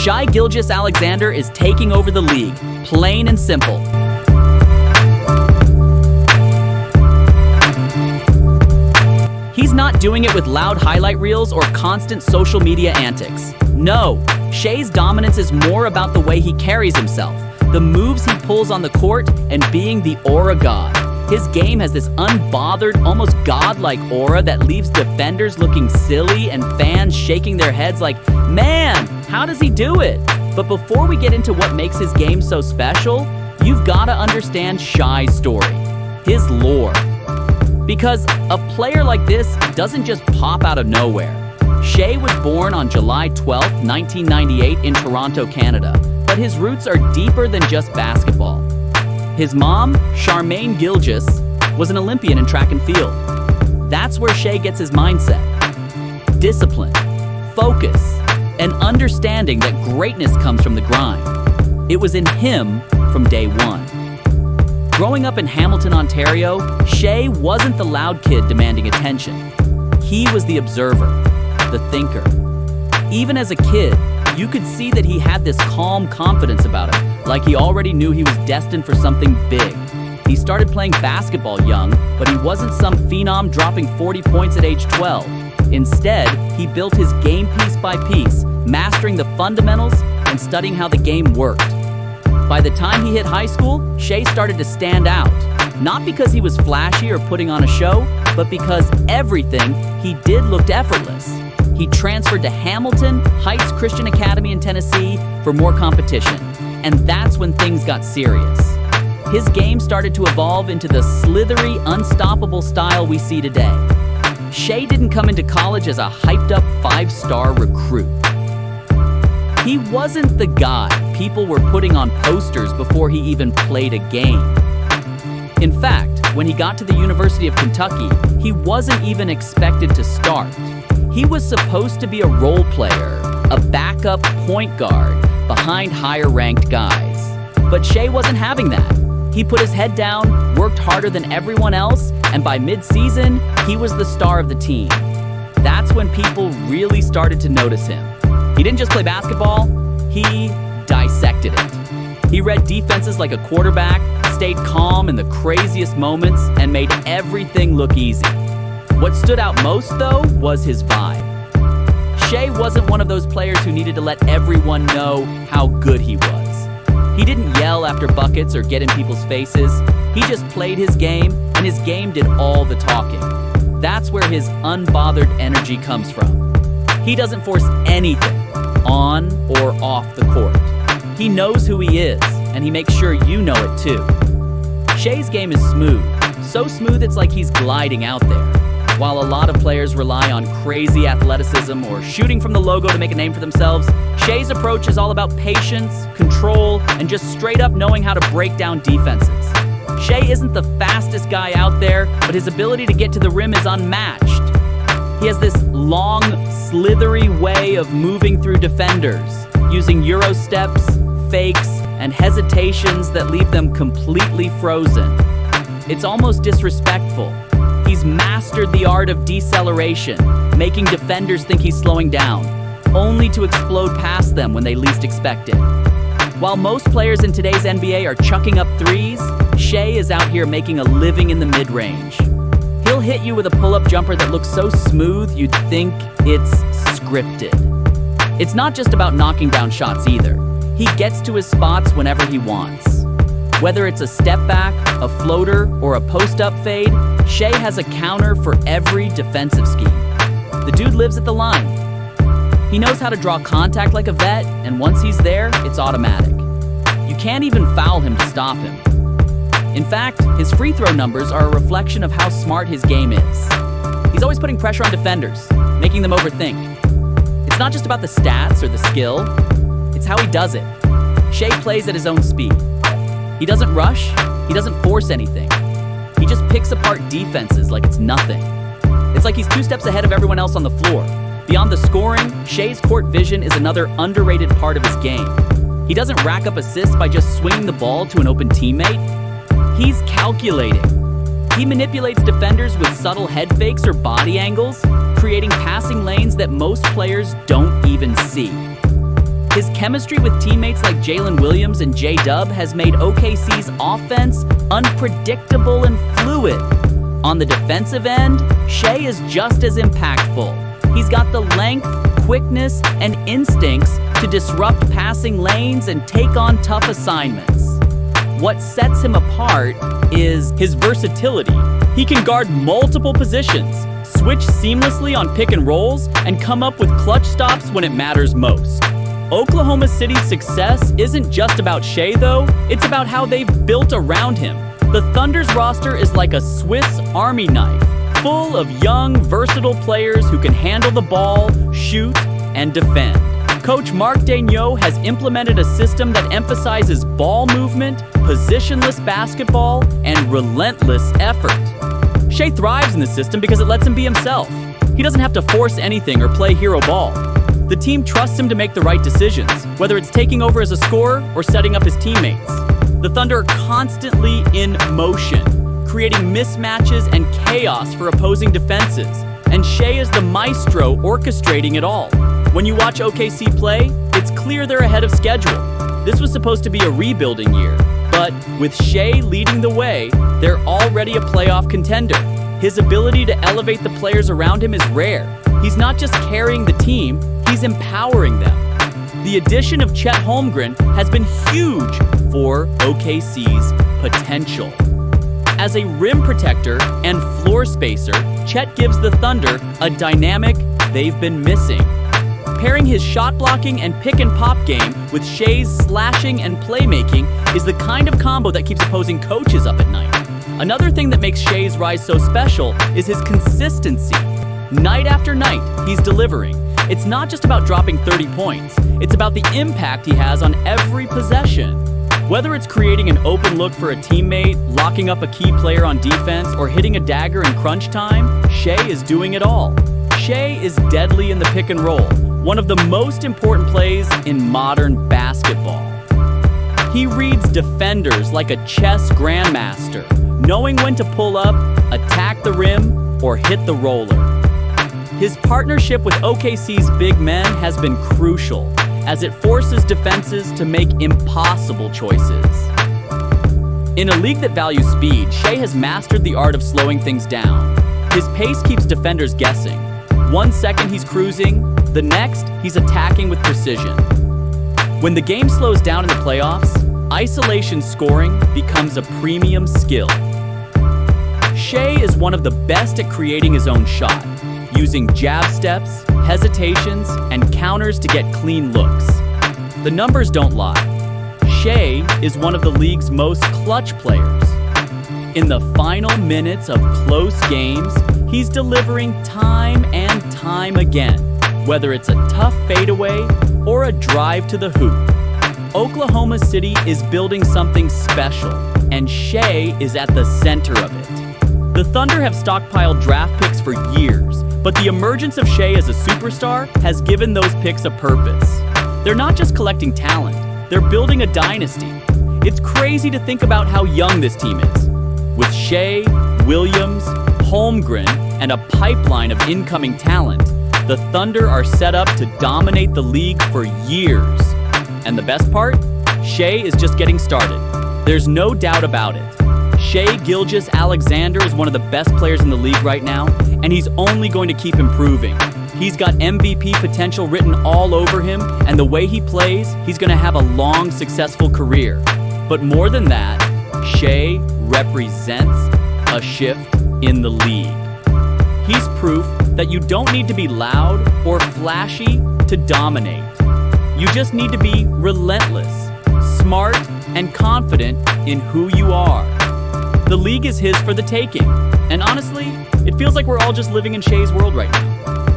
Shai Gilgeous-Alexander is taking over the league, plain and simple. He's not doing it with loud highlight reels or constant social media antics. No, Shai's dominance is more about the way he carries himself, the moves he pulls on the court, and being the aura god. His game has this unbothered, almost godlike aura that leaves defenders looking silly and fans shaking their heads like, man, how does he do it? But before we get into what makes his game so special, you've got to understand Shai's story, his lore. Because a player like this doesn't just pop out of nowhere. Shai was born on July 12, 1998 in Toronto, Canada, but his roots are deeper than just basketball. His mom, Charmaine Gilgeous, was an Olympian in track and field. That's where Shai gets his mindset. Discipline, focus, and understanding that greatness comes from the grind. It was in him from day one. Growing up in Hamilton, Ontario, Shai wasn't the loud kid demanding attention. He was the observer, the thinker. Even as a kid, you could see that he had this calm confidence about him, like he already knew he was destined for something big. He started playing basketball young, but he wasn't some phenom dropping 40 points at age 12. Instead, he built his game piece by piece, mastering the fundamentals and studying how the game worked. By the time he hit high school, Shai started to stand out, not because he was flashy or putting on a show, but because everything he did looked effortless. He transferred to Hamilton Heights Christian Academy in Tennessee for more competition, and that's when things got serious. His game started to evolve into the slithery, unstoppable style we see today. Shai didn't come into college as a hyped-up 5-star recruit. He wasn't the guy people were putting on posters before he even played a game. In fact, when he got to the University of Kentucky, he wasn't even expected to start. He was supposed to be a role player, a backup point guard behind higher-ranked guys. But Shai wasn't having that. He put his head down, worked harder than everyone else, and by mid-season, he was the star of the team. That's when people really started to notice him. He didn't just play basketball, he dissected it. He read defenses like a quarterback, stayed calm in the craziest moments, and made everything look easy. What stood out most, though, was his vibe. Shai wasn't one of those players who needed to let everyone know how good he was. He didn't yell after buckets or get in people's faces. He just played his game, and his game did all the talking. That's where his unbothered energy comes from. He doesn't force anything, on or off the court. He knows who he is, and he makes sure you know it too. Shai's game is smooth, so smooth it's like he's gliding out there. While a lot of players rely on crazy athleticism or shooting from the logo to make a name for themselves, Shai's approach is all about patience, control, and just straight up knowing how to break down defenses. Shai isn't the fastest guy out there, but his ability to get to the rim is unmatched. He has this long, slithery way of moving through defenders, using Euro steps, fakes, and hesitations that leave them completely frozen. It's almost disrespectful. He's mastered the art of deceleration, making defenders think he's slowing down, only to explode past them when they least expect it. While most players in today's NBA are chucking up threes, Shai is out here making a living in the mid-range. He'll hit you with a pull-up jumper that looks so smooth you'd think it's scripted. It's not just about knocking down shots either. He gets to his spots whenever he wants. Whether it's a step back, a floater, or a post-up fade, Shai has a counter for every defensive scheme. The dude lives at the line. He knows how to draw contact like a vet, and once he's there, it's automatic. You can't even foul him to stop him. In fact, his free throw numbers are a reflection of how smart his game is. He's always putting pressure on defenders, making them overthink. It's not just about the stats or the skill, it's how he does it. Shai plays at his own speed. He doesn't rush, he doesn't force anything. He just picks apart defenses like it's nothing. It's like he's 2 steps ahead of everyone else on the floor. Beyond the scoring, Shai's court vision is another underrated part of his game. He doesn't rack up assists by just swinging the ball to an open teammate. He's calculating. He manipulates defenders with subtle head fakes or body angles, creating passing lanes that most players don't even see. His chemistry with teammates like Jalen Williams and J-Dub has made OKC's offense unpredictable and fluid. On the defensive end, Shai is just as impactful. He's got the length, quickness, and instincts to disrupt passing lanes and take on tough assignments. What sets him apart is his versatility. He can guard multiple positions, switch seamlessly on pick and rolls, and come up with clutch stops when it matters most. Oklahoma City's success isn't just about Shai, though. It's about how they've built around him. The Thunder's roster is like a Swiss Army knife, full of young, versatile players who can handle the ball, shoot, and defend. Coach Mark Daigneault has implemented a system that emphasizes ball movement, positionless basketball, and relentless effort. Shai thrives in the system because it lets him be himself. He doesn't have to force anything or play hero ball. The team trusts him to make the right decisions, whether it's taking over as a scorer or setting up his teammates. The Thunder are constantly in motion, creating mismatches and chaos for opposing defenses, and Shai is the maestro orchestrating it all. When you watch OKC play, it's clear they're ahead of schedule. This was supposed to be a rebuilding year, but with Shai leading the way, they're already a playoff contender. His ability to elevate the players around him is rare. He's not just carrying the team, he's empowering them. The addition of Chet Holmgren has been huge for OKC's potential. As a rim protector and floor spacer, Chet gives the Thunder a dynamic they've been missing. Pairing his shot blocking and pick and pop game with Shai's slashing and playmaking is the kind of combo that keeps opposing coaches up at night. Another thing that makes Shai's rise so special is his consistency. Night after night, he's delivering. It's not just about dropping 30 points. It's about the impact he has on every possession. Whether it's creating an open look for a teammate, locking up a key player on defense, or hitting a dagger in crunch time, Shai is doing it all. Shai is deadly in the pick and roll, one of the most important plays in modern basketball. He reads defenders like a chess grandmaster, knowing when to pull up, attack the rim, or hit the roller. His partnership with OKC's big men has been crucial, as it forces defenses to make impossible choices. In a league that values speed, Shai has mastered the art of slowing things down. His pace keeps defenders guessing. 1 second he's cruising, the next he's attacking with precision. When the game slows down in the playoffs, isolation scoring becomes a premium skill. Shai is one of the best at creating his own shot, using jab steps, hesitations, and counters to get clean looks. The numbers don't lie. Shai is one of the league's most clutch players. In the final minutes of close games, he's delivering time and time again, whether it's a tough fadeaway or a drive to the hoop. Oklahoma City is building something special, and Shai is at the center of it. The Thunder have stockpiled draft picks for years, but the emergence of Shai as a superstar has given those picks a purpose. They're not just collecting talent, they're building a dynasty. It's crazy to think about how young this team is. With Shai, Williams, Holmgren, and a pipeline of incoming talent, the Thunder are set up to dominate the league for years. And the best part? Shai is just getting started. There's no doubt about it. Shai Gilgeous-Alexander is one of the best players in the league right now, and he's only going to keep improving. He's got MVP potential written all over him, and the way he plays, he's going to have a long, successful career. But more than that, Shai represents a shift in the league. He's proof that you don't need to be loud or flashy to dominate. You just need to be relentless, smart, and confident in who you are. The league is his for the taking, and honestly, it feels like we're all just living in Shai's world right now.